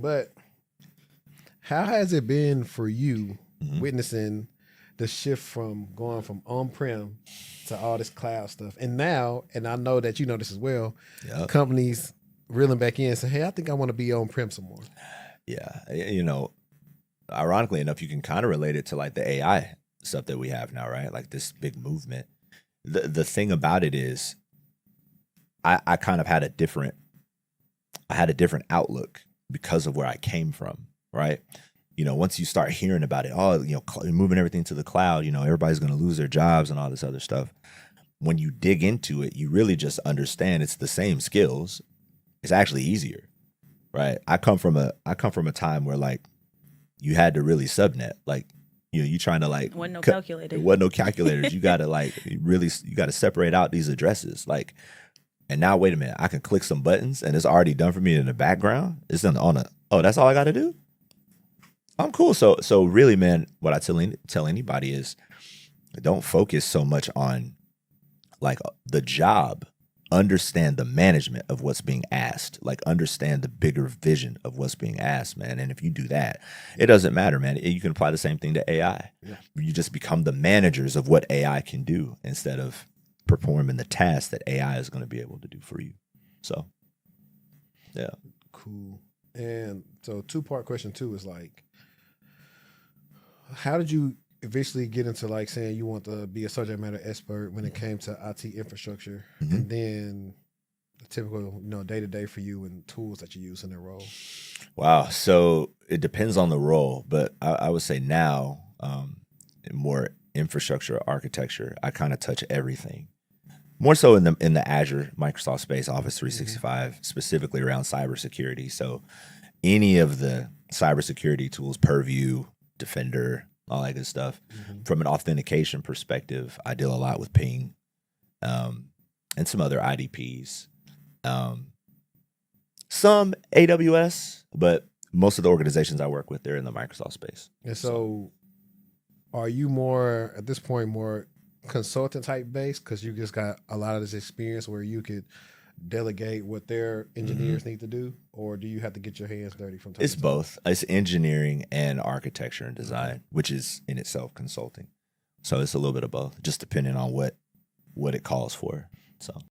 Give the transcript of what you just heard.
But how has it been for you witnessing the shift from going from on-prem to all this cloud stuff? And now, and I know that you know this as well, companies reeling back in and say, hey, I think I want to be on-prem some more. Yeah. Ironically enough, you can kind of relate it to like the AI stuff that we have now, right? Like this big movement. The thing about it is I kind of had a different outlook because of where I came from, right? Once you start hearing about it, moving everything to the cloud, everybody's going to lose their jobs and all this other stuff. When you dig into it, you really just understand it's the same skills. It's actually easier, right? I come from a time where like you had to really subnet, like you trying to like wasn't no calculator. It wasn't no calculators. You got to like you got to separate out these addresses, like. And now, wait a minute, I can click some buttons and it's already done for me in the background. It's done that's all I got to do? I'm cool. So really, man, what I tell anybody is don't focus so much on like the job. Understand the management of what's being asked. Like understand the bigger vision of what's being asked, man. And if you do that, it doesn't matter, man. You can apply the same thing to AI. Yeah. You just become the managers of what AI can do instead of performing the task that AI is going to be able to do for you. So, yeah. Cool. And so 2-part question 2 is like, how did you eventually get into like saying you want to be a subject matter expert when it came to IT infrastructure, and then the typical, day-to-day for you and tools that you use in that role? Wow. So it depends on the role, but I would say now, more infrastructure architecture, I kind of touch everything. More so in the Azure Microsoft space, Office 365, specifically around cybersecurity. So any of the cybersecurity tools, Purview, Defender, all that good stuff. From an authentication perspective, I deal a lot with Ping, and some other IDPs. Some AWS, but most of the organizations I work with, they're in the Microsoft space. And so are you more, at this point, more consultant type based because you just got a lot of this experience where you could delegate what their engineers need to do, or do you have to get your hands dirty from time It's to time? both. It's engineering and architecture and design, which is in itself consulting. So it's a little bit of both, just depending on what it calls for. So